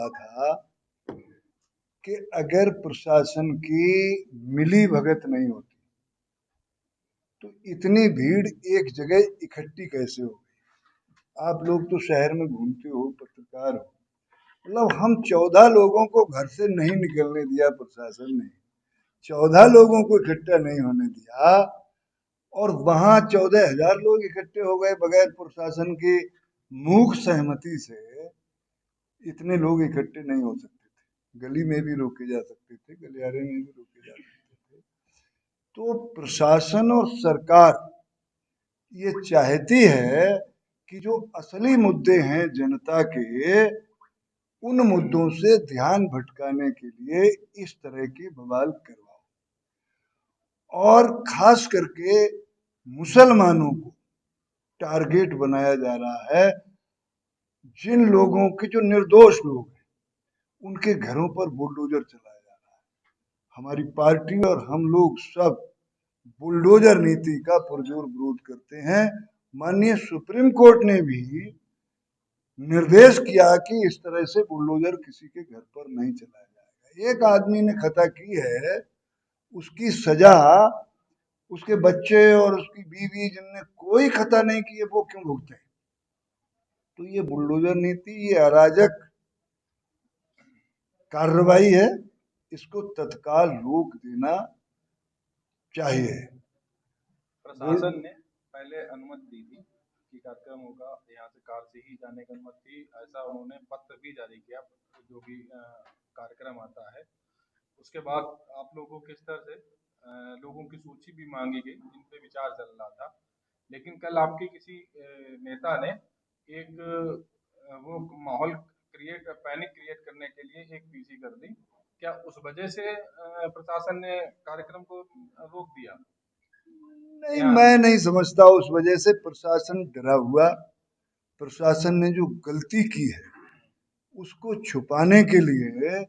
कहा था कि अगर प्रशासन की मिली भगत नहीं होती तो इतनी भीड़ एक जगह इकट्ठी कैसे हो गई। आप लोग तो शहर में घूमते हो, पत्रकार हो, मतलब हम 14 लोगों को घर से नहीं निकलने दिया प्रशासन ने, 14 लोगों को इकट्ठा नहीं होने दिया, और वहां 14,000 लोग इकट्ठे हो गए बगैर प्रशासन की मूक सहमति से। इतने लोग इकट्ठे नहीं हो सकते थे, गली में भी रोके जा सकते थे, गलियारे में भी रोके जा सकते थे। तो प्रशासन और सरकार ये चाहती है कि जो असली मुद्दे हैं जनता के, उन मुद्दों से ध्यान भटकाने के लिए इस तरह की बवाल करवाओ, और खास करके मुसलमानों को टारगेट बनाया जा रहा है। जिन लोगों के, जो निर्दोष लोग हैं, उनके घरों पर बुलडोजर चलाया जा रहा है। हमारी पार्टी और हम लोग सब बुलडोजर नीति का पुरजोर विरोध करते हैं। माननीय सुप्रीम कोर्ट ने भी निर्देश किया कि इस तरह से बुलडोजर किसी के घर पर नहीं चलाया जाएगा। एक आदमी ने खता की है, उसकी सजा उसके बच्चे और उसकी बीवी जिनने कोई खता नहीं की है, वो क्यों भुगते? तो ये बुलडोजर नीति, ये अराजक कार्रवाई है, इसको तत्काल रोक देना चाहिए। प्रशासन ने पहले अनुमति दी थी कि कार्यक्रम होगा, यहाँ से कार से ही जाने की अनुमति थी, ऐसा उन्होंने पत्र भी जारी किया जो भी कार्यक्रम आता है। उसके बाद आप लोगों के स्तर से लोगों की सूची भी मांगी गई जिन पे विचार चल रहा था, लेकिन कल आपके किसी नेता ने एक वो माहौल पैनिक क्रिएट करने के लिए एक पीसी कर दी। क्या उस वजह से प्रशासन ने कार्यक्रम को रोक दिया? नहीं, मैं नहीं समझता उस वजह से प्रशासन डरा हुआ। प्रशासन ने जो गलती की है उसको छुपाने के लिए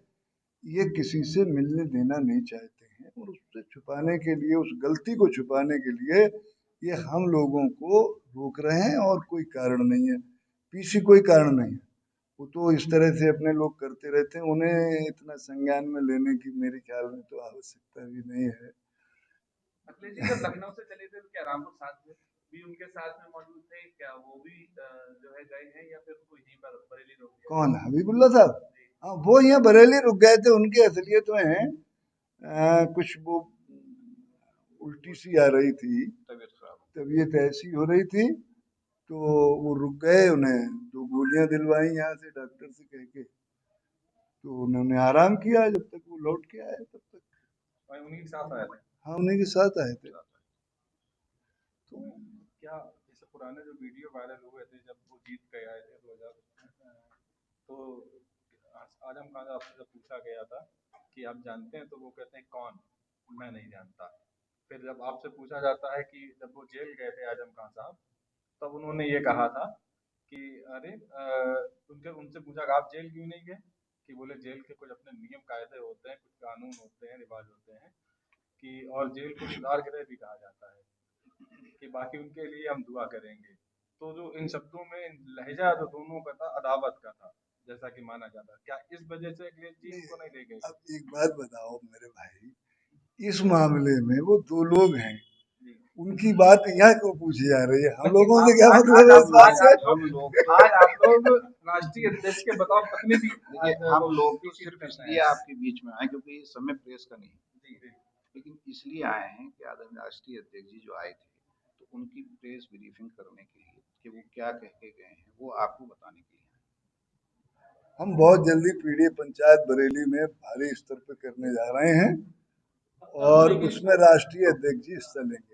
ये किसी से मिलने देना नहीं चाहते हैं, और उससे छुपाने के लिए, उस गलती को छुपाने के लिए ये हम लोगों को रोक रहे हैं, और कोई कारण नहीं है, पीछे कोई कारण नहीं है। वो तो इस तरह से अपने लोग करते रहते हैं, उन्हें इतना संज्ञान में लेने की मेरे ख्याल में तो आवश्यकता भी नहीं है। अखिलेश जी, जब लखनऊ से चले थे तो क्या रामपुर साथ में भी उनके साथ में मौजूद थे? क्या वो भी जो है गए हैं, या फिर उनको यहीं पर बरेली रोक दिया? कौन, हबीबुल्ला साहब? हाँ, वो यहाँ बरेली रुक गए थे। उनकी असलियत में कुछ वो उल्टी सी आ रही थी, तबीयत ऐसी हो रही थी, तो वो रुक गए। उन्हें 2 गोलियां दिलवाई यहाँ से डॉक्टर से कह के, तो उन्होंने आराम किया जब तक वो लौट के आए, तब तक। उन्हीं के साथ आए थे? हाँ, उन्हीं के साथ आए थे। तो क्या जैसे पुराने जो वीडियो वायरल हुए थे जब वो जीत के आए थे 2000, तो आजम खान साहब से जब पूछा गया था कि आप जानते हैं, तो वो कहते हैं कौन, मैं नहीं जानता। फिर जब आपसे पूछा जाता है कि जब वो जेल गए थे आजम खान साहब, तब उन्होंने ये कहा था कि अरे उनसे पूछा कि आप जेल क्यों नहीं गए, कि बोले जेल के कुछ अपने नियम कायदे होते हैं, कुछ कानून होते हैं, रिवाज होते हैं, कि और जेल को सुधार गृह भी कहा जाता है, कि बाकी उनके लिए हम दुआ करेंगे। तो जो इन शब्दों में लहजा जो दोनों का था, अदावत का था, जैसा कि माना जाता है, क्या इस वजह से अखिलेश जी उनको नहीं ले गए? अब एक बात बताओ मेरे भाई, इस मामले में वो 2 लोग हैं, उनकी बात यहाँ क्यों पूछी जा रही है? हम लोगों से क्या मतलब है इस बात से? आज आप लोग राष्ट्रीय अध्यक्ष के बताओ पत्नी भी, हम लोग तो सिर्फ इसलिए आपके बीच में आए क्योंकि ये समय प्रेस का नहीं है, लेकिन इसलिए आए हैं कि आदरणीय राष्ट्रीय अध्यक्ष जी जो आए थे, तो उनकी प्रेस ब्रीफिंग करने के लिए कि वो क्या कह के गए हैं, वो आपको बताने के लिए। हम बहुत जल्दी पीडी पंचायत बरेली में भारी स्तर पर करने जा रहे हैं, और उसमें राष्ट्रीय अध्यक्ष जी हिस्सा लेंगे।